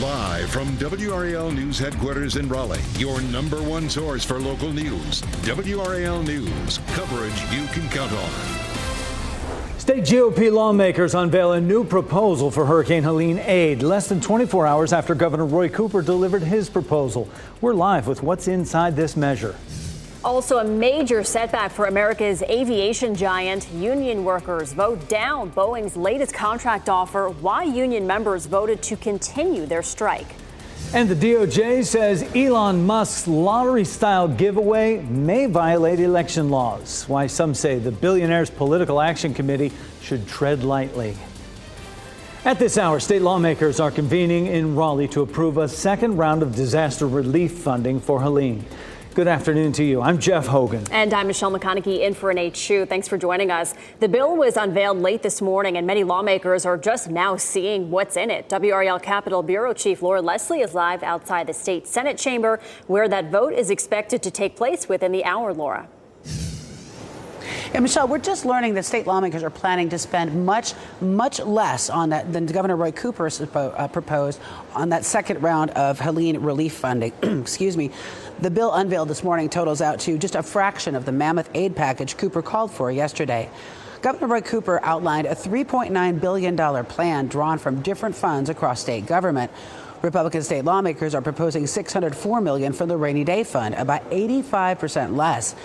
Live from WRAL News Headquarters in Raleigh, your number one source for local news. WRAL News, coverage you can count on. State GOP lawmakers unveil a new proposal for Hurricane Helene aid less than 24 hours after Governor Roy Cooper delivered his proposal. We're live with what's inside this measure. Also a major setback for America's aviation giant. Union workers vote down Boeing's latest contract offer. Why union members voted to continue their strike. And the DOJ says Elon Musk's lottery-style giveaway may violate election laws. Why some say the billionaire's political action committee should tread lightly. At this hour, state lawmakers are convening in Raleigh to approve a second round of disaster relief funding for Helene. Good afternoon to you. I'm Jeff Hogan. And I'm Michelle McConaughey in for Nate Chu. Thanks for joining us. The bill was unveiled late this morning, and many lawmakers are just now seeing what's in it. WRAL Capitol Bureau Chief Laura Leslie is live outside the state Senate chamber, where that vote is expected to take place within the hour, Laura. Yeah, Michelle, we're just learning that state lawmakers are planning to spend much less on that than Governor Roy Cooper proposed on that second round of Helene relief funding. Excuse me. The bill unveiled this morning totals out to just a fraction of the mammoth aid package Cooper called for yesterday. Governor Roy Cooper outlined a $3.9 billion plan drawn from different funds across state government. Republican state lawmakers are proposing $604 million from the Rainy Day Fund, about 85% less.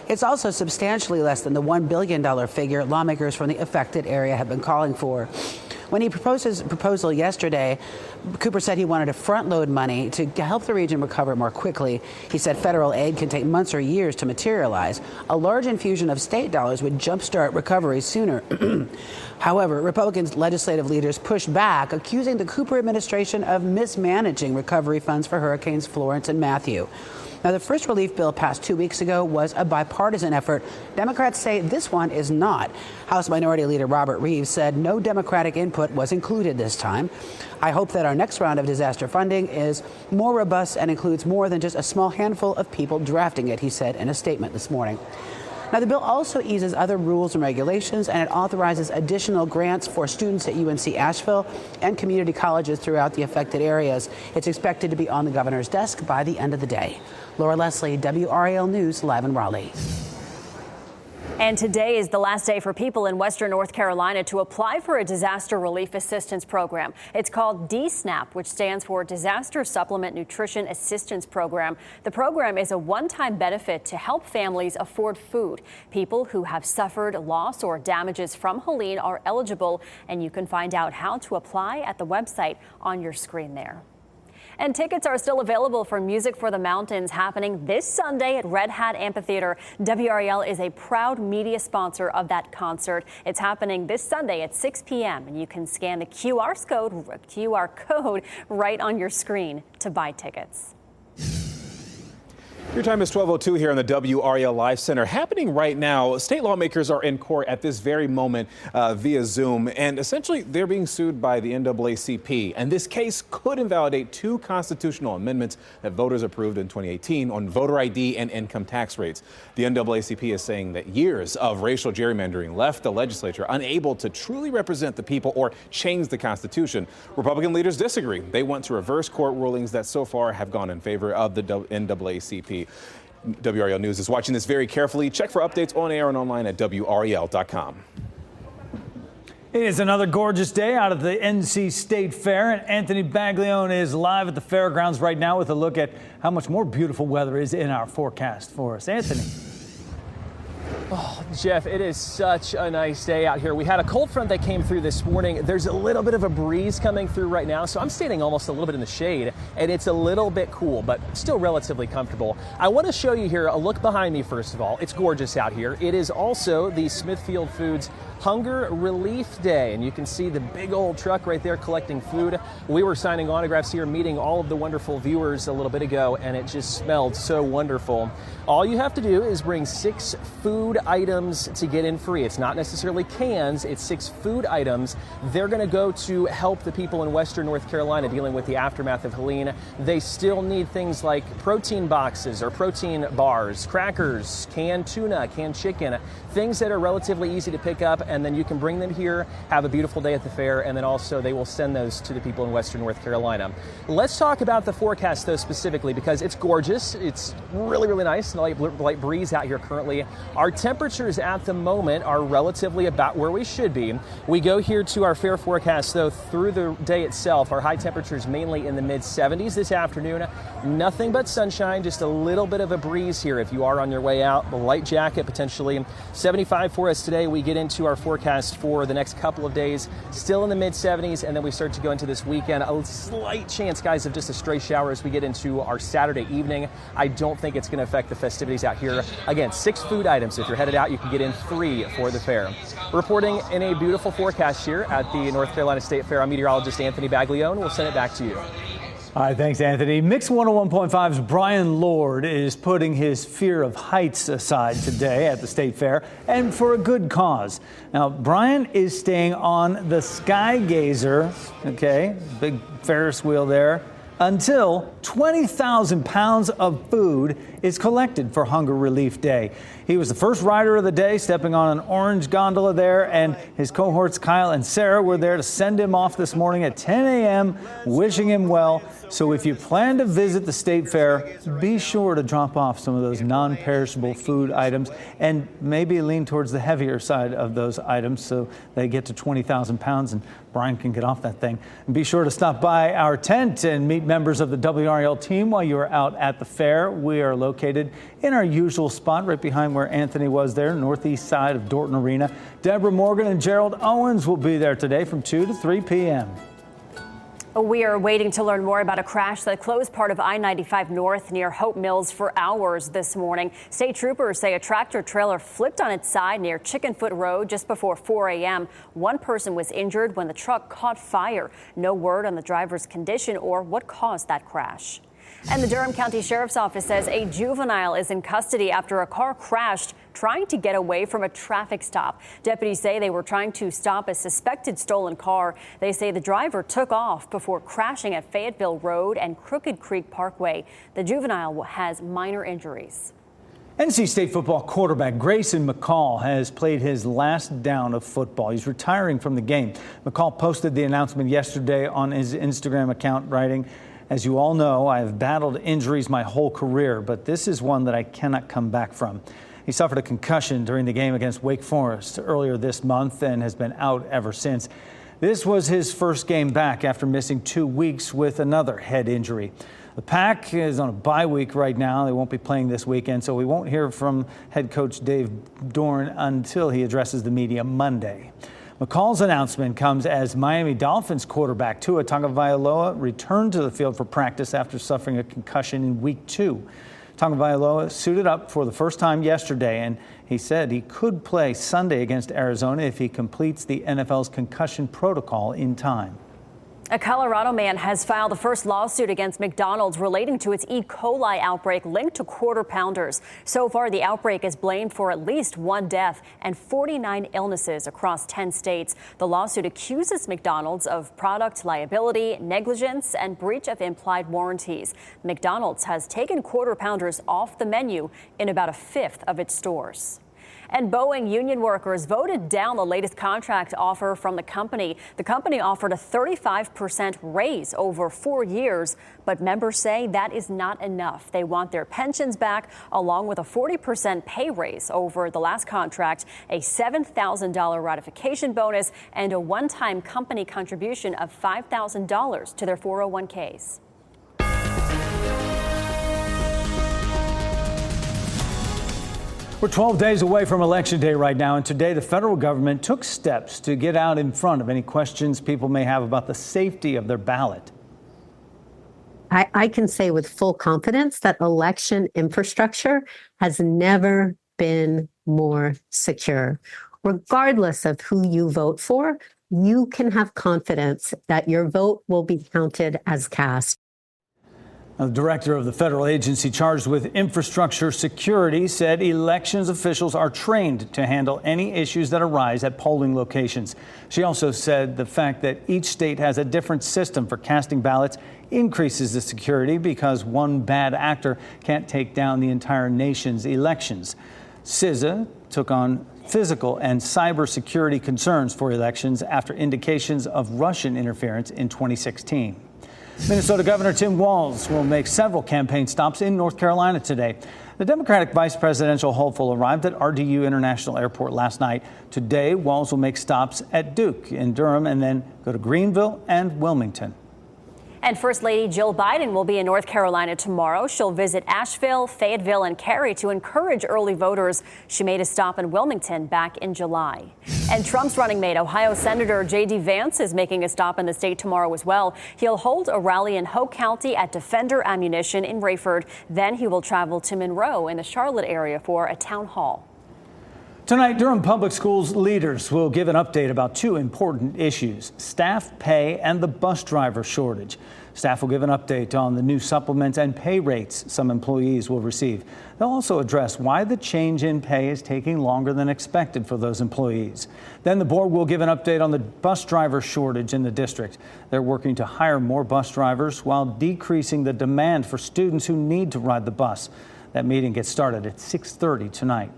It's also substantially less than the $1 billion figure lawmakers from the affected area have been calling for. When he proposed his proposal yesterday, Cooper said he wanted to front load money to help the region recover more quickly. He said federal aid can take months or years to materialize. A large infusion of state dollars would jumpstart recovery sooner. However, Republican legislative leaders pushed back, accusing the Cooper administration of mismanaging recovery funds for Hurricanes Florence and Matthew. Now, the first relief bill passed 2 weeks ago was a bipartisan effort. Democrats say this one is not. House Minority Leader Robert Reeves said no Democratic input was included this time. I hope that our next round of disaster funding is more robust and includes more than just a small handful of people drafting it, he said in a statement this morning. Now, the bill also eases other rules and regulations, and it authorizes additional grants for students at UNC Asheville and community colleges throughout the affected areas. It's expected to be on the governor's desk by the end of the day. Laura Leslie, WRAL News, live in Raleigh. And today is the last day for people in Western North Carolina to apply for a disaster relief assistance program. It's called DSNAP, which stands for Disaster Supplement Nutrition Assistance Program. The program is a one-time benefit to help families afford food. People who have suffered loss or damages from Helene are eligible, and you can find out how to apply at the website on your screen there. And tickets are still available for Music for the Mountains, happening this Sunday at Red Hat Amphitheater. WRAL is a proud media sponsor of that concert. It's happening this Sunday at 6 p.m. and you can scan the QR code right on your screen to buy tickets. Your time is 12:02 here on the WRAL Live Center. Happening right now, state lawmakers are in court at this very moment via Zoom, and essentially they're being sued by the NAACP. And this case could invalidate two constitutional amendments that voters approved in 2018 on voter ID and income tax rates. The NAACP is saying that years of racial gerrymandering left the legislature unable to truly represent the people or change the Constitution. Republican leaders disagree. They want to reverse court rulings that so far have gone in favor of the NAACP. WRAL News is watching this very carefully. Check for updates on air and online at WRAL.com. It is another gorgeous day out of the NC State Fair, and Anthony Baglione is live at the fairgrounds right now with a look at how much more beautiful weather is in our forecast for us. Anthony. Oh, Jeff, it is such a nice day out here. We had a cold front that came through this morning. There's a little bit of a breeze coming through right now, so I'm standing almost a little bit in the shade, and it's a little bit cool, but still relatively comfortable. I want to show you here a look behind me, first of all. It's gorgeous out here. It is also the Smithfield Foods Hunger Relief Day, and you can see the big old truck right there collecting food. We were signing autographs here, meeting all of the wonderful viewers a little bit ago, and it just smelled so wonderful. All you have to do is bring 6 food food items to get in free. It's not necessarily cans, it's 6 food items. They're going to go to help the people in Western North Carolina dealing with the aftermath of Helene. They still need things like protein boxes or protein bars, crackers, canned tuna, canned chicken, things that are relatively easy to pick up, and then you can bring them here, have a beautiful day at the fair, and then also they will send those to the people in Western North Carolina. Let's talk about the forecast, though, specifically, because it's gorgeous. It's really, really nice. Light breeze out here currently. Our temperatures at the moment are relatively about where we should be. We go here to our fair forecast, though, through the day itself. Our high temperatures mainly in the mid-70s this afternoon. Nothing but sunshine, just a little bit of a breeze here if you are on your way out. A light jacket potentially. 75 for us today. We get into our forecast for the next couple of days, still in the mid-70s, and then we start to go into this weekend. A slight chance, guys, of just a stray shower as we get into our Saturday evening. I don't think it's going to affect the festivities out here. Again, 6 food items. If you're headed out, you can get in 3 for the fair. Reporting in a beautiful forecast here at the North Carolina State Fair, I'm meteorologist Anthony Baglione. We'll send it back to you. All right, thanks, Anthony. Mix 101.5's Brian Lord is putting his fear of heights aside today at the State Fair, and for a good cause. Now, Brian is staying on the Sky Gazer, okay, big Ferris wheel there, until 20,000 pounds of food is collected for Hunger Relief Day. He was the first rider of the day, stepping on an orange gondola there, and his cohorts Kyle and Sarah were there to send him off this morning at 10 a.m., wishing him well. So if you plan to visit the State Fair, be sure to drop off some of those non-perishable food items and maybe lean towards the heavier side of those items so they get to 20,000 pounds and Brian can get off that thing. And be sure to stop by our tent and meet members of the WRAL team while you are out at the fair. We are located in our usual spot right behind where Anthony was there, northeast side of Dorton Arena. Deborah Morgan and Gerald Owens will be there today from 2 to 3 p.m. We are waiting to learn more about a crash that closed part of I-95 North near Hope Mills for hours this morning. State troopers say a tractor trailer flipped on its side near Chickenfoot Road just before 4 a.m. One person was injured when the truck caught fire. No word on the driver's condition or what caused that crash. And the Durham County Sheriff's Office says a juvenile is in custody after a car crashed trying to get away from a traffic stop. Deputies say they were trying to stop a suspected stolen car. They say the driver took off before crashing at Fayetteville Road and Crooked Creek Parkway. The juvenile has minor injuries. NC State football quarterback Grayson McCall has played his last down of football. He's retiring from the game. McCall posted the announcement yesterday on his Instagram account, writing, "As you all know, I have battled injuries my whole career, but this is one that I cannot come back from." He suffered a concussion during the game against Wake Forest earlier this month and has been out ever since. This was his first game back after missing 2 weeks with another head injury. The Pack is on a bye week right now. They won't be playing this weekend, so we won't hear from head coach Dave Dorn until he addresses the media Monday. McCall's announcement comes as Miami Dolphins quarterback Tua Tagovailoa returned to the field for practice after suffering a concussion in week 2. Tagovailoa suited up for the first time yesterday, and he said he could play Sunday against Arizona if he completes the NFL's concussion protocol in time. A Colorado man has filed the first lawsuit against McDonald's relating to its E. coli outbreak linked to Quarter Pounders. So far, the outbreak is blamed for at least 1 death and 49 illnesses across 10 states. The lawsuit accuses McDonald's of product liability, negligence, and breach of implied warranties. McDonald's has taken Quarter Pounders off the menu in about a fifth of its stores. And Boeing union workers voted down the latest contract offer from the company. The company offered a 35% raise over 4 years, but members say that is not enough. They want their pensions back, along with a 40% pay raise over the last contract, a $7,000 ratification bonus, and a one-time company contribution of $5,000 to their 401ks. We're 12 days away from Election Day right now, and today the federal government took steps to get out in front of any questions people may have about the safety of their ballot. I can say with full confidence that election infrastructure has never been more secure. Regardless of who you vote for, you can have confidence that your vote will be counted as cast. The director of the federal agency charged with infrastructure security said elections officials are trained to handle any issues that arise at polling locations. She also said the fact that each state has a different system for casting ballots increases the security because one bad actor can't take down the entire nation's elections. CISA took on physical and cybersecurity concerns for elections after indications of Russian interference in 2016. Minnesota Governor Tim Walz will make several campaign stops in North Carolina today. The Democratic vice presidential hopeful arrived at RDU International Airport last night. Today, Walz will make stops at Duke in Durham and then go to Greenville and Wilmington. And First Lady Jill Biden will be in North Carolina tomorrow. She'll visit Asheville, Fayetteville, and Cary to encourage early voters. She made a stop in Wilmington back in July. And Trump's running mate, Ohio Senator J.D. Vance, is making a stop in the state tomorrow as well. He'll hold a rally in Hoke County at Defender Ammunition in Rayford. Then he will travel to Monroe in the Charlotte area for a town hall. Tonight, Durham Public Schools leaders will give an update about two important issues: staff pay and the bus driver shortage. Staff will give an update on the new supplements and pay rates some employees will receive. They'll also address why the change in pay is taking longer than expected for those employees. Then the board will give an update on the bus driver shortage in the district. They're working to hire more bus drivers while decreasing the demand for students who need to ride the bus. That meeting gets started at 6:30 tonight.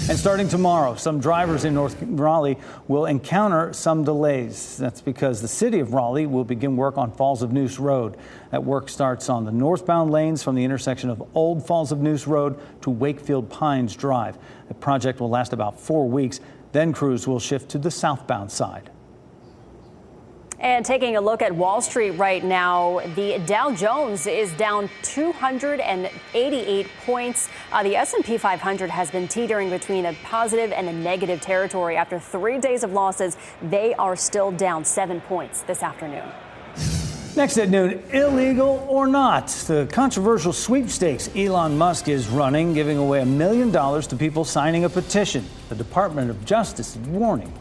And starting tomorrow, some drivers in North Raleigh will encounter some delays. That's because the city of Raleigh will begin work on Falls of Neuse Road. That work starts on the northbound lanes from the intersection of Old Falls of Neuse Road to Wakefield Pines Drive. The project will last about 4 weeks. Then crews will shift to the southbound side. And taking a look at Wall Street right now, the Dow Jones is down 288 points. The S&P 500 has been teetering between a positive and a negative territory. After 3 days of losses, they are still down 7 points this afternoon. Next at noon, illegal or not, the controversial sweepstakes Elon Musk is running, giving away $1 million to people signing a petition. The Department of Justice is warning.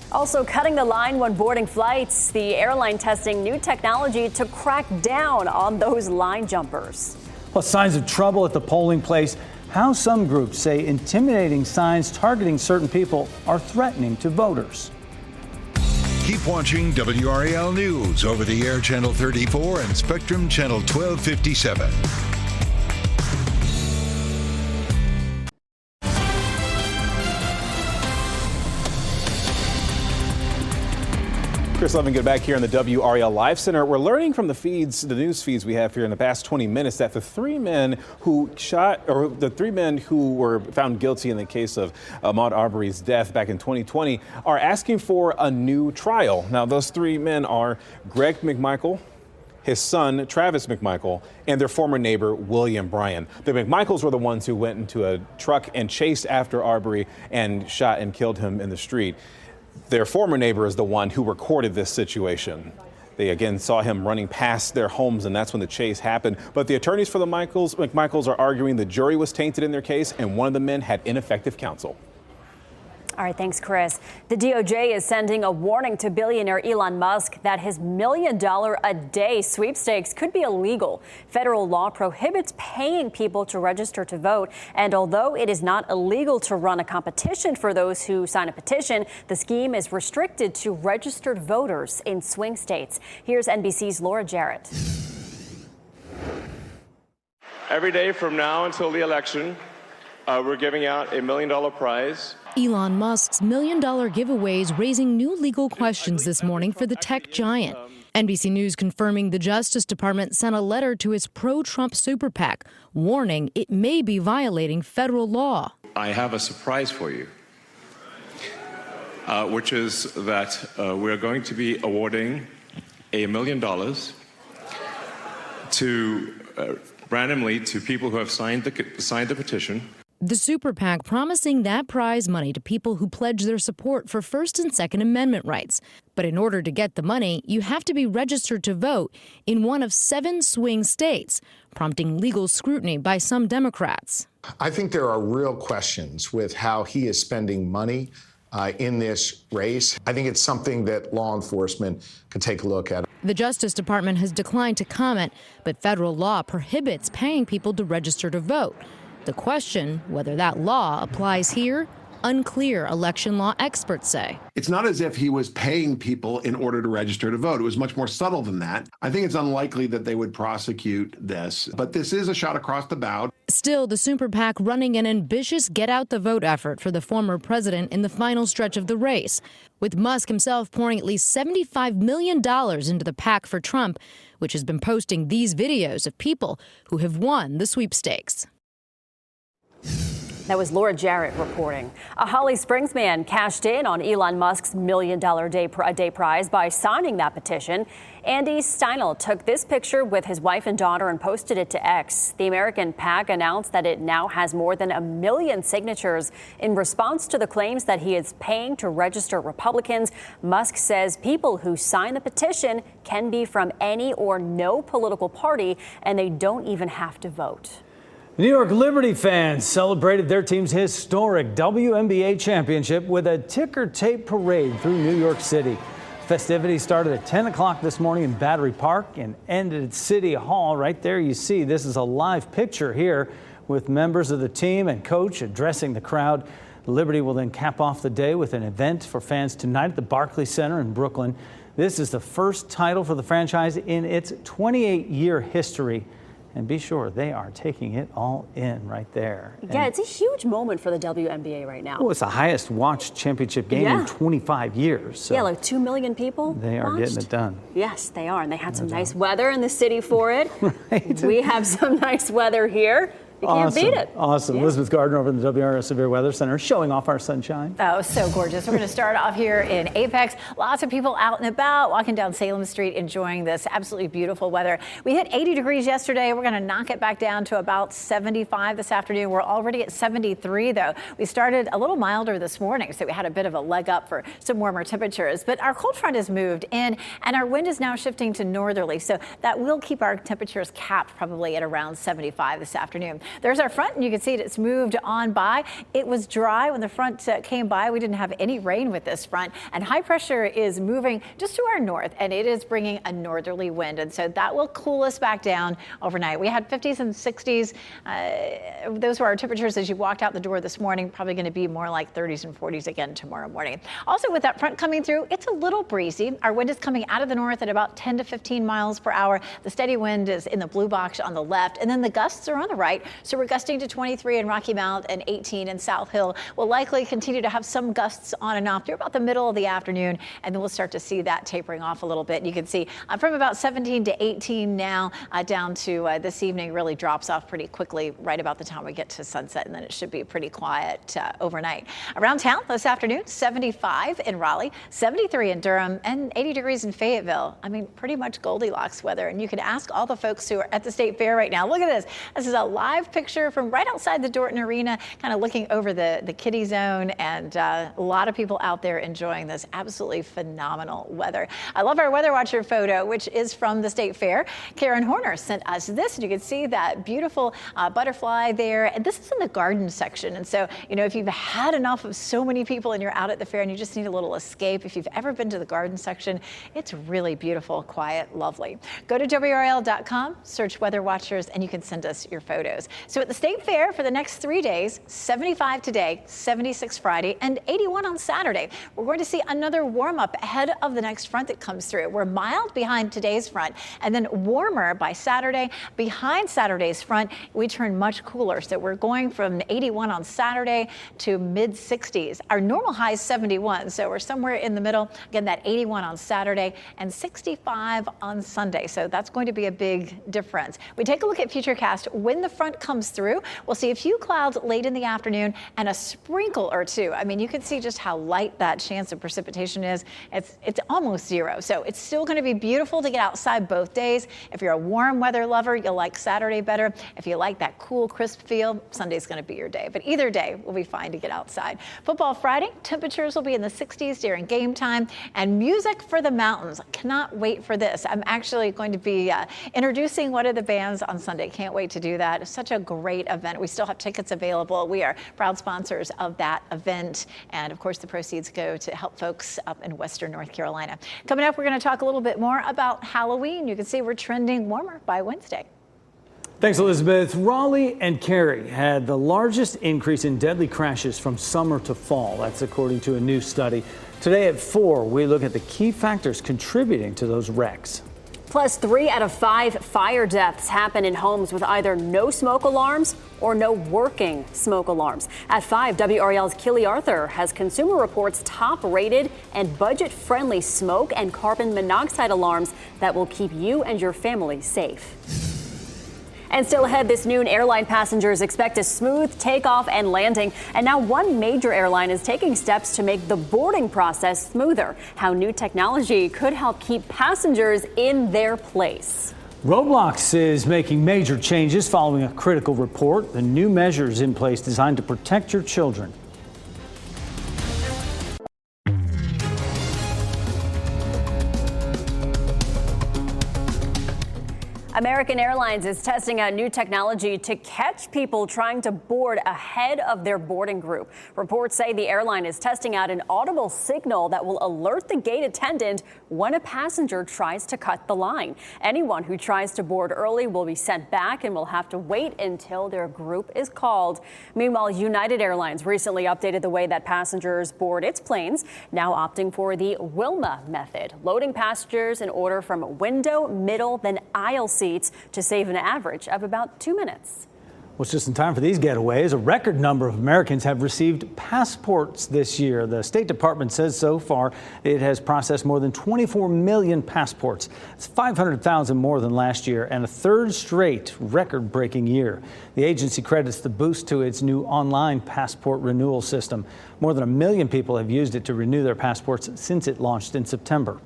Also cutting the line when boarding flights, the airline testing new technology to crack down on those line jumpers. Plus, signs of trouble at the polling place. How some groups say intimidating signs targeting certain people are threatening to voters. Keep watching WRAL News over the air Channel 34 and Spectrum Channel 1257. Chris Levin, good back here in the WRAL Live Center. We're learning from the news feeds we have here in the past 20 minutes that the three men who were found guilty in the case of Ahmaud Arbery's death back in 2020 are asking for a new trial. Now, those three men are Greg McMichael, his son, Travis McMichael, and their former neighbor, William Bryan. The McMichaels were the ones who went into a truck and chased after Arbery and shot and killed him in the street. Their former neighbor is the one who recorded this situation. They again saw him running past their homes, and that's when the chase happened. But the attorneys for the McMichaels are arguing the jury was tainted in their case, and one of the men had ineffective counsel. All right, thanks, Chris. The DOJ is sending a warning to billionaire Elon Musk that his $1 million a day sweepstakes could be illegal. Federal law prohibits paying people to register to vote. And although it is not illegal to run a competition for those who sign a petition, the scheme is restricted to registered voters in swing states. Here's NBC's Laura Jarrett. Every day from now until the election, we're giving out a $1 million prize. Elon Musk's $1 million giveaways raising new legal questions this morning for the tech giant. NBC News confirming the Justice Department sent a letter to its pro-Trump super PAC, warning it may be violating federal law. I have a surprise for you, which is that we're going to be awarding $1 million to randomly to people who have signed the petition. The super PAC promising that prize money to people who pledge their support for First and Second Amendment rights. But in order to get the money, you have to be registered to vote in one of 7 swing states, prompting legal scrutiny by some Democrats. I think there are real questions with how he is spending money in this race. I think it's something that law enforcement could take a look at. The Justice Department has declined to comment, but federal law prohibits paying people to register to vote. The question, whether that law applies here, unclear, election law experts say. It's not as if he was paying people in order to register to vote. It was much more subtle than that. I think it's unlikely that they would prosecute this, but this is a shot across the bow. Still, the super PAC running an ambitious get-out-the-vote effort for the former president in the final stretch of the race, with Musk himself pouring at least $75 million into the PAC for Trump, which has been posting these videos of people who have won the sweepstakes. That was Laura Jarrett reporting. A Holly Springs man cashed in on Elon Musk's $1 million a day prize by signing that petition. Andy Steinel took this picture with his wife and daughter and posted it to X. The American PAC announced that it now has more than 1 million signatures in response to the claims that he is paying to register Republicans. Musk says people who sign the petition can be from any or no political party, and they don't even have to vote. New York Liberty fans celebrated their team's historic WNBA championship with a ticker tape parade through New York City. Festivities started at 10 o'clock this morning in Battery Park and ended at City Hall. Right there you see this is a live picture here with members of the team and coach addressing the crowd. Liberty will then cap off the day with an event for fans tonight at the Barclays Center in Brooklyn. This is the first title for the franchise in its 28-year history. And be sure they are taking it all in right there. Yeah, it's a huge moment for the WNBA right now. Well, it's the highest watched championship game in 25 years. So yeah, like 2 million people they are getting it done. Yes, they are. And they had some nice weather in the city for it. Right. We have some nice weather here. You can't beat it. Awesome. Yeah. Elizabeth Gardner over in the WRAL Severe Weather Center showing off our sunshine. Oh, so gorgeous. We're going to start off here in Apex. Lots of people out and about, walking down Salem Street, enjoying this absolutely beautiful weather. We hit 80 degrees yesterday. We're going to knock it back down to about 75 this afternoon. We're already at 73, though. We started a little milder this morning, so we had a bit of a leg up for some warmer temperatures. But our cold front has moved in, and our wind is now shifting to northerly, so that will keep our temperatures capped probably at around 75 this afternoon. There's our front, and you can see it's moved on by. It was dry when the front came by. We didn't have any rain with this front, and high pressure is moving just to our north, and it is bringing a northerly wind, and so that will cool us back down overnight. We had 50s and 60s. Those were our temperatures as you walked out the door this morning. Probably going to be more like 30s and 40s again tomorrow morning. Also, with that front coming through, it's a little breezy. Our wind is coming out of the north at about 10 to 15 miles per hour. The steady wind is in the blue box on the left, and then the gusts are on the right. So we're gusting to 23 in Rocky Mount and 18 in South Hill. We'll likely continue to have some gusts on and off through about the middle of the afternoon, and then we'll start to see that tapering off a little bit. You can see from about 17 to 18 now down to this evening really drops off pretty quickly right about the time we get to sunset, and then it should be pretty quiet overnight. Around town this afternoon, 75 in Raleigh, 73 in Durham, and 80 degrees in Fayetteville. I mean, pretty much Goldilocks weather, and you can ask all the folks who are at the State Fair right now. Look at this. This is a live picture from right outside the Dorton Arena, kind of looking over the kiddie zone, and a lot of people out there enjoying this absolutely phenomenal weather. I love our Weather Watcher photo, which is from the State Fair. Karen Horner sent us this, and you can see that beautiful butterfly there. And this is in the garden section. And so, you know, if you've had enough of so many people and you're out at the fair and you just need a little escape, if you've ever been to the garden section, it's really beautiful, quiet, lovely. Go to WRAL.com, search Weather Watchers, and you can send us your photos. So at the State Fair for the next 3 days, 75 today, 76 Friday, and 81 on Saturday. We're going to see another warm up ahead of the next front that comes through. We're mild behind today's front, and then warmer by Saturday. Behind Saturday's front, we turn much cooler. So we're going from 81 on Saturday to mid 60s. Our normal high is 71, so we're somewhere in the middle. Again, that 81 on Saturday and 65 on Sunday. So that's going to be a big difference. We take a look at Futurecast. When the front comes through, we'll see a few clouds late in the afternoon and a sprinkle or two. I mean, you can see just how light that chance of precipitation is. It's almost zero. So it's still going to be beautiful to get outside both days. If you're a warm weather lover, you'll like Saturday better. If you like that cool, crisp feel, Sunday's going to be your day. But either day will be fine to get outside. Football Friday, temperatures will be in the 60s during game time, and music for the mountains. Cannot wait for this. I'm actually going to be introducing one of the bands on Sunday. Can't wait to do that. It's such a a great event. We still have tickets available. We are proud sponsors of that event. And of course, the proceeds go to help folks up in Western North Carolina. Coming up, we're going to talk a little bit more about Halloween. You can see we're trending warmer by Wednesday. Thanks, Elizabeth. Raleigh and Cary had the largest increase in deadly crashes from summer to fall. That's according to a new study. Today at 4, we look at the key factors contributing to those wrecks. Plus, 3 out of 5 fire deaths happen in homes with either no smoke alarms or no working smoke alarms. At 5, WRAL's Keely Arthur has Consumer Reports' top-rated and budget-friendly smoke and carbon monoxide alarms that will keep you and your family safe. And still ahead this noon, airline passengers expect a smooth takeoff and landing. And now one major airline is taking steps to make the boarding process smoother. How new technology could help keep passengers in their place. Roblox is making major changes following a critical report. The new measures in place designed to protect your children. American Airlines is testing out new technology to catch people trying to board ahead of their boarding group. Reports say the airline is testing out an audible signal that will alert the gate attendant when a passenger tries to cut the line. Anyone who tries to board early will be sent back and will have to wait until their group is called. Meanwhile, United Airlines recently updated the way that passengers board its planes, now opting for the Wilma method, loading passengers in order from window, middle, then aisle seats to save an average of about 2 minutes. Well, it's just in time for these getaways. A record number of Americans have received passports this year. The State Department says so far it has processed more than 24 million passports. It's 500,000 more than last year and a third straight record-breaking year. The agency credits the boost to its new online passport renewal system. More than 1 million people have used it to renew their passports since it launched in September.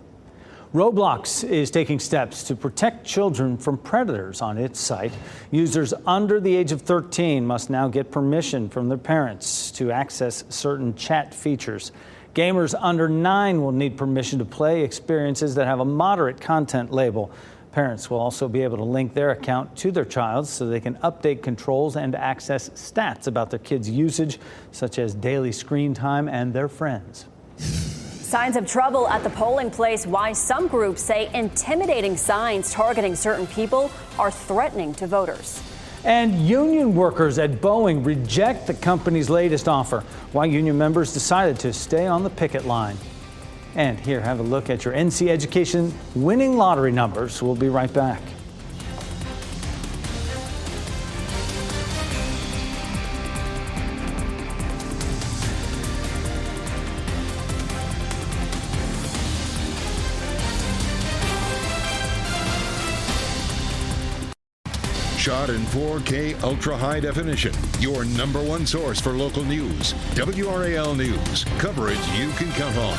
Roblox is taking steps to protect children from predators on its site. Users under the age of 13 must now get permission from their parents to access certain chat features. Gamers under 9 will need permission to play experiences that have a moderate content label. Parents will also be able to link their account to their child's so they can update controls and access stats about their kids' usage, such as daily screen time and their friends. Signs of trouble at the polling place. Why some groups say intimidating signs targeting certain people are threatening to voters. And union workers at Boeing reject the company's latest offer. Why union members decided to stay on the picket line. And here, have a look at your NC Education winning lottery numbers. We'll be right back. Shot in 4K ultra high definition. Your number one source for local news. WRAL News. Coverage you can count on.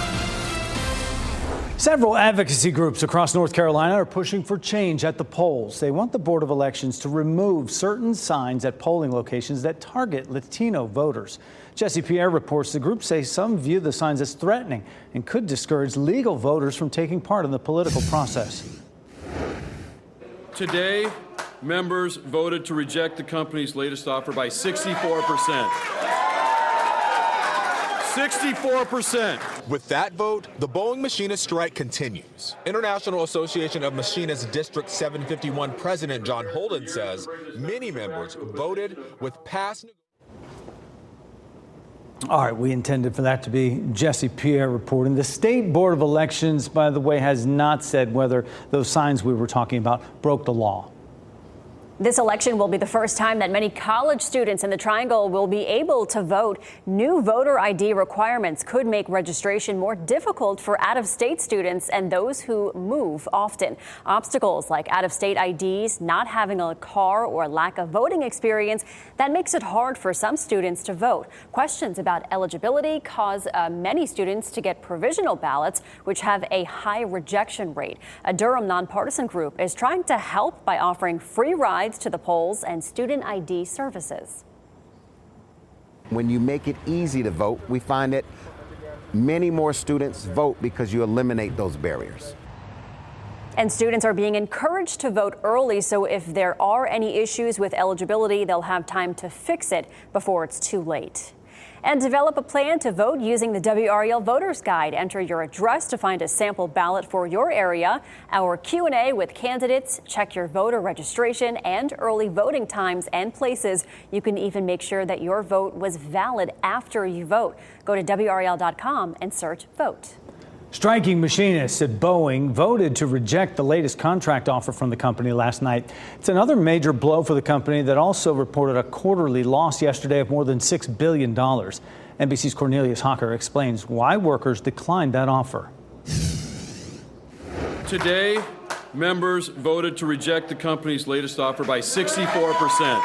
Several advocacy groups across North Carolina are pushing for change at the polls. They want the Board of Elections to remove certain signs at polling locations that target Latino voters. Jesse Pierre reports the groups say some view the signs as threatening and could discourage legal voters from taking part in the political process. Today, members voted to reject the company's latest offer by 64%. 64%. With that vote, the Boeing machinist strike continues. International Association of Machinists District 751 President John Holden says many members voted with past. All right, we intended for that to be Jesse Pierre reporting. The State Board of Elections, by the way, has not said whether those signs we were talking about broke the law. This election will be the first time that many college students in the Triangle will be able to vote. New voter ID requirements could make registration more difficult for out-of-state students and those who move often. Obstacles like out-of-state IDs, not having a car, or lack of voting experience, that makes it hard for some students to vote. Questions about eligibility cause many students to get provisional ballots, which have a high rejection rate. A Durham nonpartisan group is trying to help by offering free rides to the polls and student ID services. When you make it easy to vote, we find that many more students vote because you eliminate those barriers. And students are being encouraged to vote early, so if there are any issues with eligibility, they'll have time to fix it before it's too late. And develop a plan to vote using the WRAL Voters Guide. Enter your address to find a sample ballot for your area. Our Q&A with candidates, check your voter registration and early voting times and places. You can even make sure that your vote was valid after you vote. Go to WRAL.com and search vote. Striking machinists at Boeing voted to reject the latest contract offer from the company last night. It's another major blow for the company that also reported a quarterly loss yesterday of more than $6 billion. NBC's Cornelius Hocker explains why workers declined that offer. Today, members voted to reject the company's latest offer by 64%.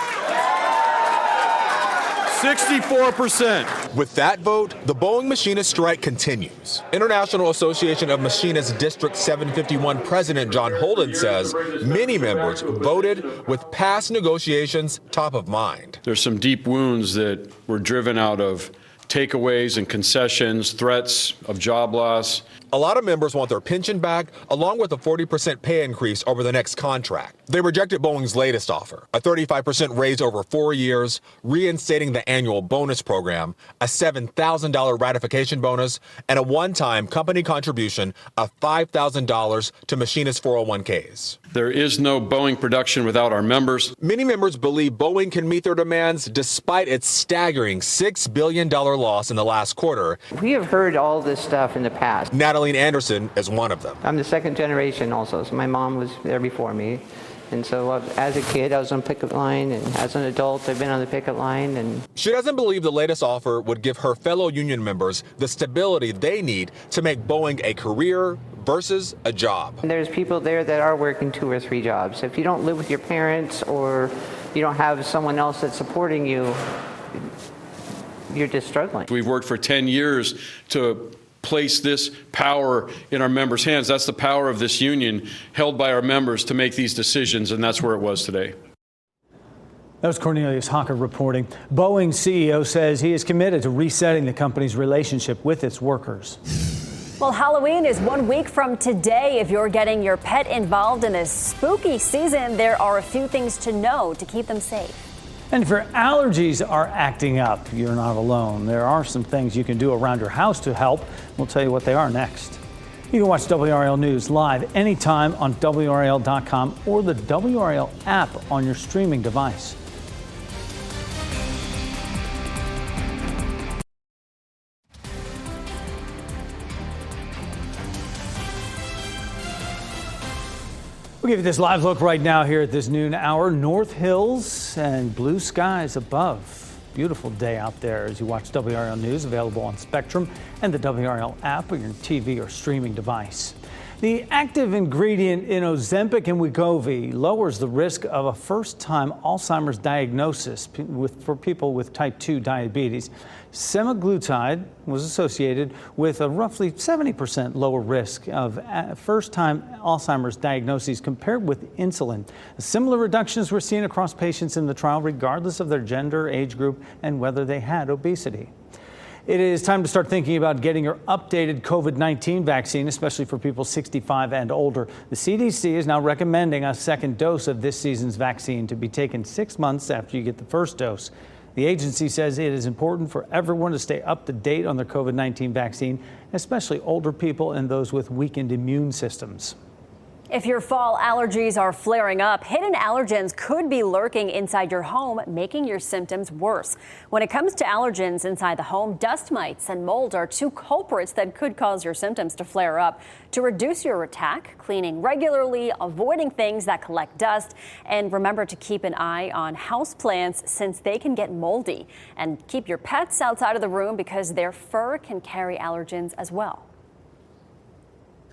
64%. With that vote, the Boeing machinist strike continues. International Association of Machinists District 751 President John Holden says many members voted with past negotiations top of mind. There's some deep wounds that were driven out of takeaways and concessions, threats of job loss. A lot of members want their pension back, along with a 40% pay increase over the next contract. They rejected Boeing's latest offer, a 35% raise over 4 years, reinstating the annual bonus program, a $7,000 ratification bonus, and a one-time company contribution of $5,000 to machinists' 401ks. There is no Boeing production without our members. Many members believe Boeing can meet their demands despite its staggering $6 billion loss in the last quarter. We have heard all this stuff in the past. Natalie Anderson is one of them. I'm the second generation also, so my mom was there before me. And so as a kid, I was on picket line, and as an adult, I've been on the picket line. And she doesn't believe the latest offer would give her fellow union members the stability they need to make Boeing a career versus a job. And there's people there that are working 2 or 3 jobs. If you don't live with your parents or you don't have someone else that's supporting you, you're just struggling. We've worked for 10 years to place this power in our members' hands. That's the power of this union, held by our members to make these decisions, and that's where it was today. That was Cornelius Hocker reporting. Boeing's CEO says he is committed to resetting the company's relationship with its workers. Well, Halloween is 1 week from today. If you're getting your pet involved in this spooky season, there are a few things to know to keep them safe. And if your allergies are acting up, you're not alone. There are some things you can do around your house to help. We'll tell you what they are next. You can watch WRAL News live anytime on WRAL.com or the WRAL app on your streaming device. We'll give you this live look right now here at this noon hour. North Hills and blue skies above. Beautiful day out there as you watch WRAL News, available on Spectrum and the WRAL app on your TV or streaming device. The active ingredient in Ozempic and Wegovy lowers the risk of a first-time Alzheimer's diagnosis for people with type 2 diabetes. Semaglutide was associated with a roughly 70% lower risk of first-time Alzheimer's diagnoses compared with insulin. Similar reductions were seen across patients in the trial, regardless of their gender, age group, and whether they had obesity. It is time to start thinking about getting your updated COVID-19 vaccine, especially for people 65 and older. The CDC is now recommending a second dose of this season's vaccine to be taken 6 months after you get the first dose. The agency says it is important for everyone to stay up to date on their COVID-19 vaccine, especially older people and those with weakened immune systems. If your fall allergies are flaring up, hidden allergens could be lurking inside your home, making your symptoms worse. When it comes to allergens inside the home, dust mites and mold are two culprits that could cause your symptoms to flare up. To reduce your attack, cleaning regularly, avoiding things that collect dust, and remember to keep an eye on houseplants since they can get moldy. And keep your pets outside of the room because their fur can carry allergens as well.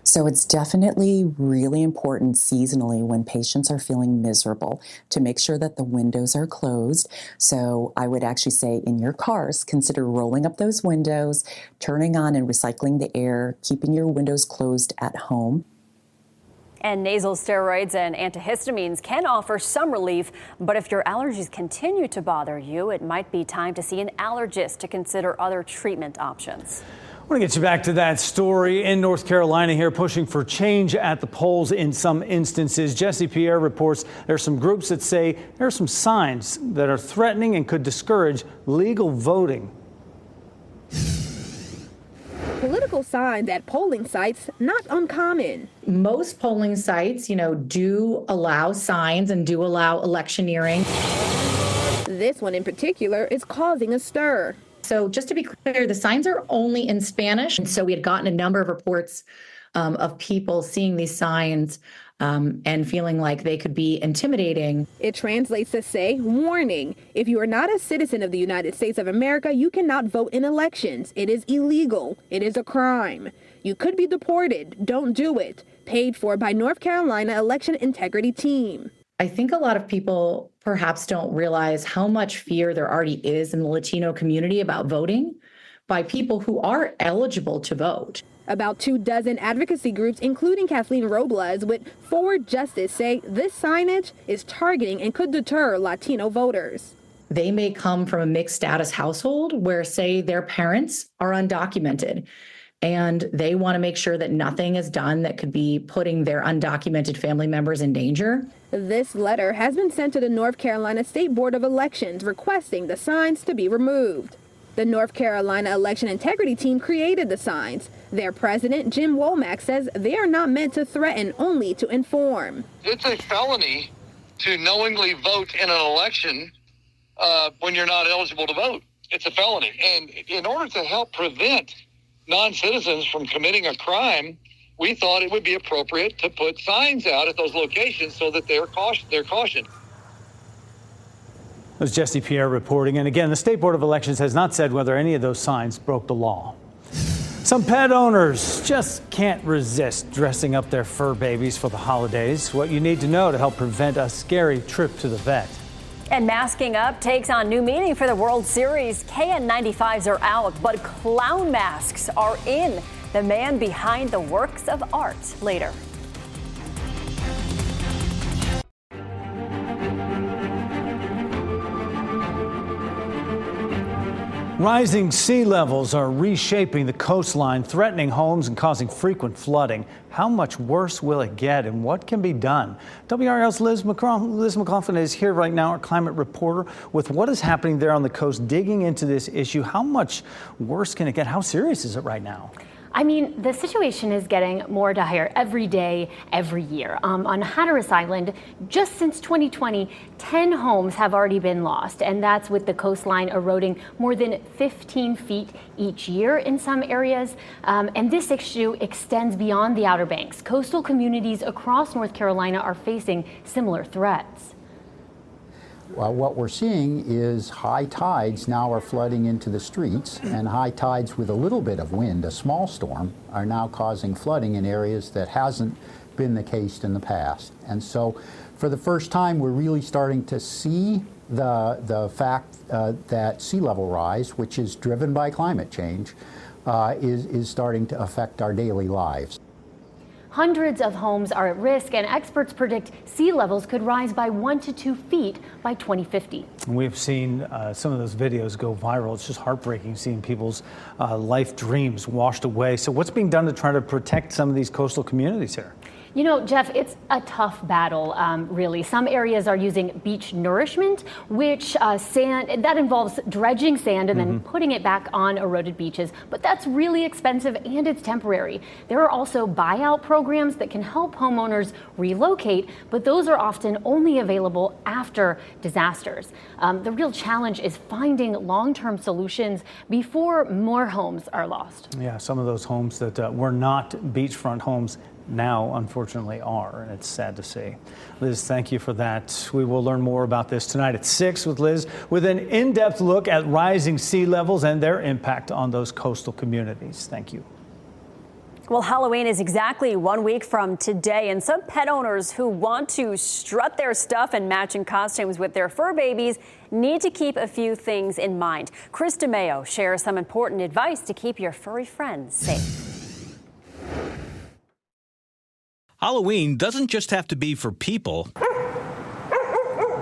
So it's definitely really important seasonally when patients are feeling miserable to make sure that the windows are closed. So I would actually say in your cars, consider rolling up those windows, turning on and recycling the air, keeping your windows closed at home. And nasal steroids and antihistamines can offer some relief, but if your allergies continue to bother you, it might be time to see an allergist to consider other treatment options. I want to get you back to that story in North Carolina here, pushing for change at the polls in some instances. Jesse Pierre reports there are some groups that say there are some signs that are threatening and could discourage legal voting. Political signs at polling sites, not uncommon. Most polling sites, do allow signs and do allow electioneering. This one in particular is causing a stir. So just to be clear, the signs are only in Spanish. And so we had gotten a number of reports of people seeing these signs and feeling like they could be intimidating. It translates to say, warning, if you are not a citizen of the United States of America, you cannot vote in elections. It is illegal. It is a crime. You could be deported. Don't do it. Paid for by North Carolina Election Integrity Team. I think a lot of people perhaps don't realize how much fear there already is in the Latino community about voting by people who are eligible to vote. About 24 advocacy groups, including Kathleen Robles with Forward Justice, say this signage is targeting and could deter Latino voters. They may come from a mixed status household where, say, their parents are undocumented, and they want to make sure that nothing is done that could be putting their undocumented family members in danger. This letter has been sent to the North Carolina State Board of Elections requesting the signs to be removed. The North Carolina Election Integrity Team created the signs. Their president, Jim Womack, says they are not meant to threaten, only to inform. It's a felony to knowingly vote in an election when you're not eligible to vote. It's a felony. And in order to help prevent non-citizens from committing a crime, we thought it would be appropriate to put signs out at those locations so that they're cautioned. That was Jesse Pierre reporting. And again, the State Board of Elections has not said whether any of those signs broke the law. Some pet owners just can't resist dressing up their fur babies for the holidays. What you need to know to help prevent a scary trip to the vet. And masking up takes on new meaning for the World Series. KN95s are out, but clown masks are in. The man behind the works of art later. Rising sea levels are reshaping the coastline, threatening homes and causing frequent flooding. How much worse will it get, and what can be done? WRAL's Liz McLaughlin is here right now, our climate reporter, with what is happening there on the coast, digging into this issue. How much worse can it get? How serious is it right now? I mean, the situation is getting more dire every day, every year. On Hatteras Island, just since 2020, 10 homes have already been lost, and that's with the coastline eroding more than 15 feet each year in some areas. And this issue extends beyond the Outer Banks. Coastal communities across North Carolina are facing similar threats. What we're seeing is high tides now are flooding into the streets, and high tides with a little bit of wind, a small storm, are now causing flooding in areas that hasn't been the case in the past. And so for the first time, we're really starting to see the fact that sea level rise, which is driven by climate change, is starting to affect our daily lives. Hundreds of homes are at risk, and experts predict sea levels could rise by 1 to 2 feet by 2050. We've seen some of those videos go viral. It's just heartbreaking seeing people's life dreams washed away. So what's being done to try to protect some of these coastal communities here? You know, Jeff, it's a tough battle, really. Some areas are using beach nourishment, which that involves dredging sand and then putting it back on eroded beaches. But that's really expensive and it's temporary. There are also buyout programs that can help homeowners relocate, but those are often only available after disasters. The real challenge is finding long-term solutions before more homes are lost. Yeah, some of those homes that were not beachfront homes now unfortunately are, and it's sad to see. Liz, thank you for that. We will learn more about this tonight at 6 with Liz, with an in-depth look at rising sea levels and their impact on those coastal communities. Thank you. Well, Halloween is exactly 1 week from today, and some pet owners who want to strut their stuff in matching costumes with their fur babies need to keep a few things in mind. Chris DeMeo shares some important advice to keep your furry friends safe. Halloween doesn't just have to be for people.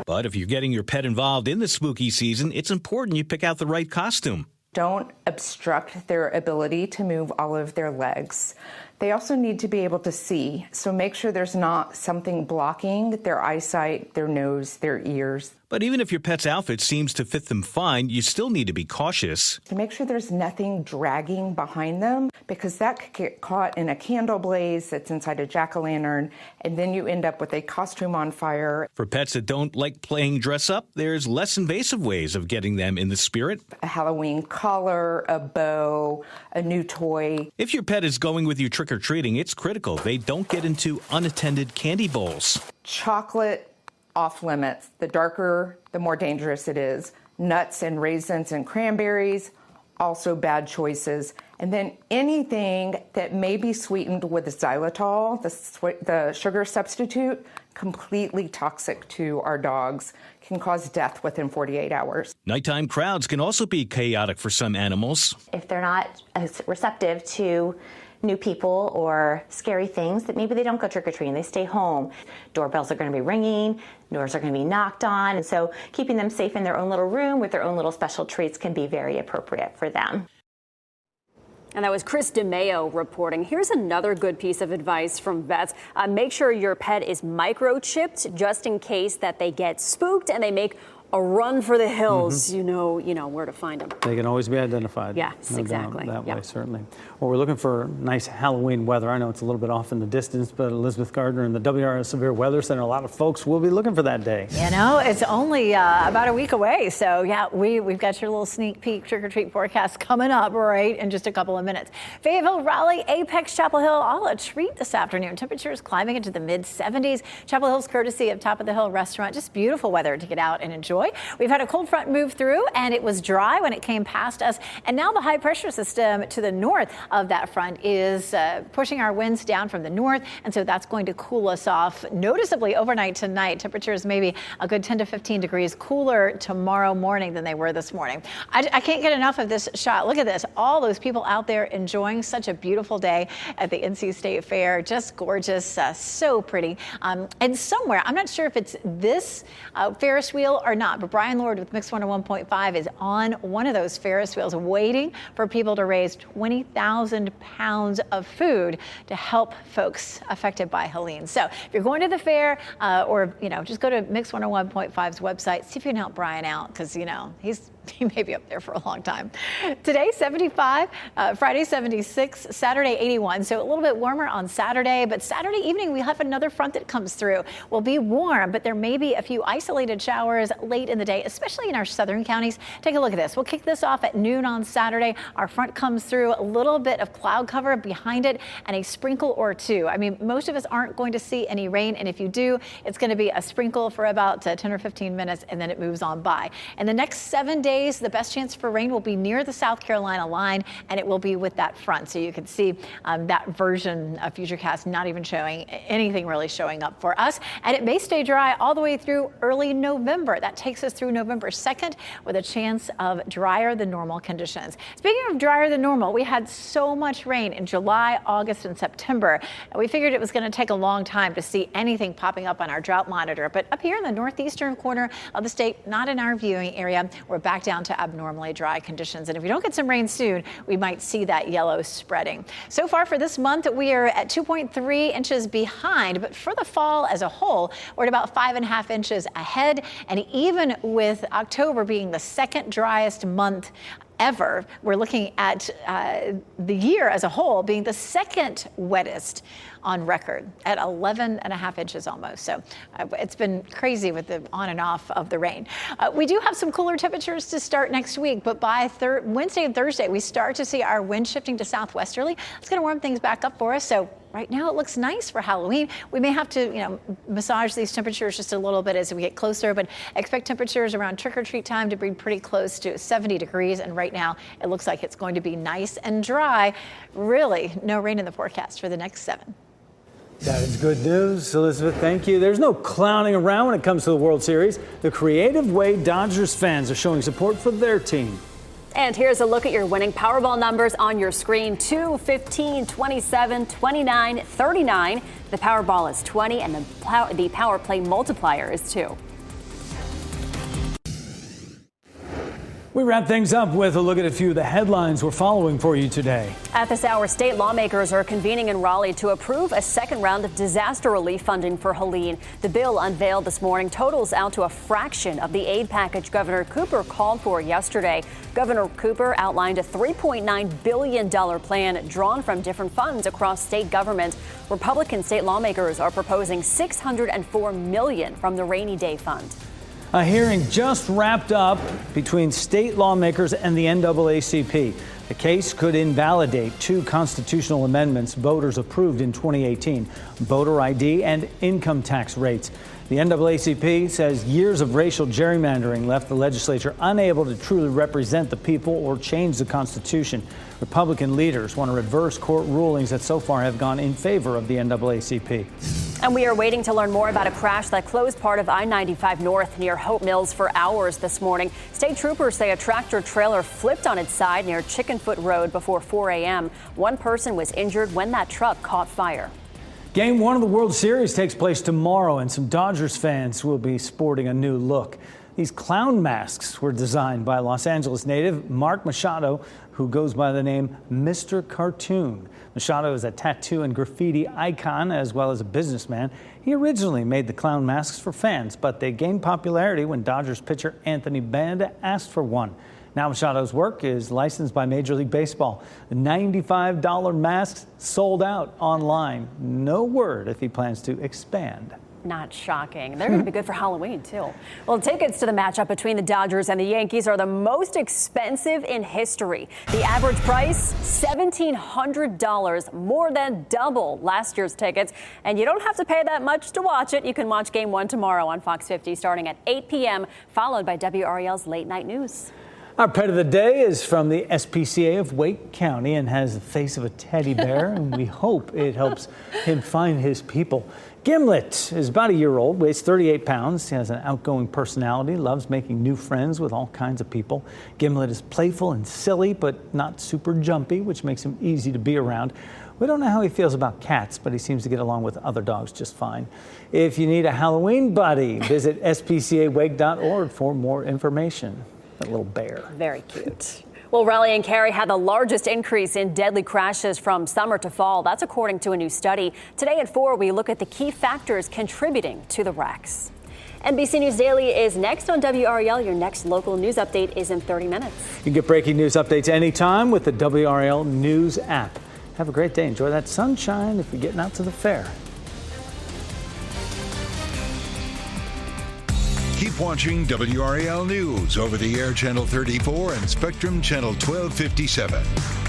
But if you're getting your pet involved in the spooky season, it's important you pick out the right costume. Don't obstruct their ability to move all of their legs. They also need to be able to see, so make sure there's not something blocking their eyesight, their nose, their ears. But even if your pet's outfit seems to fit them fine, you still need to be cautious. To make sure there's nothing dragging behind them, because that could get caught in a candle blaze that's inside a jack-o'-lantern, and then you end up with a costume on fire. For pets that don't like playing dress up, there's less invasive ways of getting them in the spirit. A Halloween collar, a bow, a new toy. If your pet is going with you trick-or-treating, it's critical they don't get into unattended candy bowls. Chocolate, off limits. The darker, the more dangerous it is. Nuts and raisins and cranberries, also bad choices. And then anything that may be sweetened with xylitol, the sugar substitute, completely toxic to our dogs, can cause death within 48 hours. Nighttime crowds can also be chaotic for some animals. If they're not receptive to new people or scary things, that maybe they don't go trick-or-treating, they stay home. Doorbells are going to be ringing, doors are going to be knocked on, and so keeping them safe in their own little room with their own little special treats can be very appropriate for them. And that was Chris DeMeo reporting. Here's another good piece of advice from vets. Make sure your pet is microchipped just in case that they get spooked and they make a run for the hills. You know where to find them. They can always be identified. Yes, no exactly. That way, certainly. Well, we're looking for nice Halloween weather. I know it's a little bit off in the distance, but Elizabeth Gardner and the WRAL Severe Weather Center, a lot of folks will be looking for that day. You know, it's only about a week away. So, yeah, we've got your little sneak peek trick-or-treat forecast coming up right in just a couple of minutes. Fayetteville, Raleigh, Apex, Chapel Hill, all a treat this afternoon. Temperatures climbing into the mid-70s. Chapel Hill's courtesy of Top of the Hill Restaurant. Just beautiful weather to get out and enjoy. We've had a cold front move through, and it was dry when it came past us. And now the high pressure system to the north of that front is pushing our winds down from the north. And so that's going to cool us off noticeably overnight tonight. Temperatures maybe a good 10 to 15 degrees cooler tomorrow morning than they were this morning. I can't get enough of this shot. Look at this. All those people out there enjoying such a beautiful day at the NC State Fair. Just gorgeous. So pretty. And somewhere, I'm not sure if it's this Ferris wheel or not, but Brian Lord with Mix 101.5 is on one of those Ferris wheels waiting for people to raise 20,000 pounds of food to help folks affected by Helene. So if you're going to the fair or, just go to Mix 101.5's website, see if you can help Brian out because, he may be up there for a long time. Today, 75, Friday, 76, Saturday, 81. So a little bit warmer on Saturday, but Saturday evening, we have another front that comes through. Will be warm, but there may be a few isolated showers late in the day, especially in our southern counties. Take a look at this. We'll kick this off at noon on Saturday. Our front comes through, a little bit of cloud cover behind it and a sprinkle or two. I mean, most of us aren't going to see any rain, and if you do, it's going to be a sprinkle for about 10 or 15 minutes, and then it moves on by. And the next 7 days, the best chance for rain will be near the South Carolina line, and it will be with that front. So you can see that version of Futurecast not even showing anything really showing up for us. And it may stay dry all the way through early November. That takes us through November 2nd with a chance of drier than normal conditions. Speaking of drier than normal, we had so much rain in July, August, and September. And we figured it was going to take a long time to see anything popping up on our drought monitor. But up here in the northeastern corner of the state, not in our viewing area, we're back down to abnormally dry conditions. And if we don't get some rain soon, we might see that yellow spreading. So far for this month, we are at 2.3 inches behind, but for the fall as a whole, we're at about 5.5 inches ahead. And even with October being the second driest month ever, we're looking at the year as a whole being the second wettest on record at 11.5 inches almost. So it's been crazy with the on and off of the rain. We do have some cooler temperatures to start next week, but by Wednesday and Thursday, we start to see our wind shifting to southwesterly. It's going to warm things back up for us. So right now it looks nice for Halloween. We may have to, massage these temperatures just a little bit as we get closer, but expect temperatures around trick-or-treat time to be pretty close to 70 degrees. And right now it looks like it's going to be nice and dry. Really no rain in the forecast for the next 7. That is good news, Elizabeth. Thank you. There's no clowning around when it comes to the World Series. The creative way Dodgers fans are showing support for their team. And here's a look at your winning Powerball numbers on your screen. 2, 15, 27, 29, 39. The Powerball is 20 and the Power Play multiplier is 2. We wrap things up with a look at a few of the headlines we're following for you today. At this hour, state lawmakers are convening in Raleigh to approve a second round of disaster relief funding for Helene. The bill unveiled this morning totals out to a fraction of the aid package Governor Cooper called for yesterday. Governor Cooper outlined a $3.9 billion plan drawn from different funds across state government. Republican state lawmakers are proposing $604 million from the Rainy Day Fund. A hearing just wrapped up between state lawmakers and the NAACP. The case could invalidate two constitutional amendments voters approved in 2018, voter ID and income tax rates. The NAACP says years of racial gerrymandering left the legislature unable to truly represent the people or change the Constitution. Republican leaders want to reverse court rulings that so far have gone in favor of the NAACP. And we are waiting to learn more about a crash that closed part of I-95 North near Hope Mills for hours this morning. State troopers say a tractor trailer flipped on its side near Chickenfoot Road before 4 a.m. One person was injured when that truck caught fire. Game 1 of the World Series takes place tomorrow, and some Dodgers fans will be sporting a new look. These clown masks were designed by Los Angeles native Mark Machado, who goes by the name Mr. Cartoon. Machado is a tattoo and graffiti icon as well as a businessman. He originally made the clown masks for fans, but they gained popularity when Dodgers pitcher Anthony Banda asked for one. Now Machado's work is licensed by Major League Baseball. The $95 masks sold out online. No word if he plans to expand. Not shocking. They're going to be good for Halloween, too. Well, tickets to the matchup between the Dodgers and the Yankees are the most expensive in history. The average price, $1,700, more than double last year's tickets. And you don't have to pay that much to watch it. You can watch Game 1 tomorrow on Fox 50 starting at 8 p.m., followed by WRAL's Late Night News. Our pet of the day is from the SPCA of Wake County and has the face of a teddy bear, and we hope it helps him find his people. Gimlet is about a year old, weighs 38 pounds. He has an outgoing personality, loves making new friends with all kinds of people. Gimlet is playful and silly, but not super jumpy, which makes him easy to be around. We don't know how he feels about cats, but he seems to get along with other dogs just fine. If you need a Halloween buddy, visit spcawake.org for more information. That little bear. Very cute. Well, Raleigh and Cary had the largest increase in deadly crashes from summer to fall. That's according to a new study. Today at 4, we look at the key factors contributing to the wrecks. NBC News Daily is next on WRAL. Your next local news update is in 30 minutes. You can get breaking news updates anytime with the WRAL News app. Have a great day. Enjoy that sunshine if you're getting out to the fair. Keep watching WRAL News over the air Channel 34 and Spectrum Channel 1257.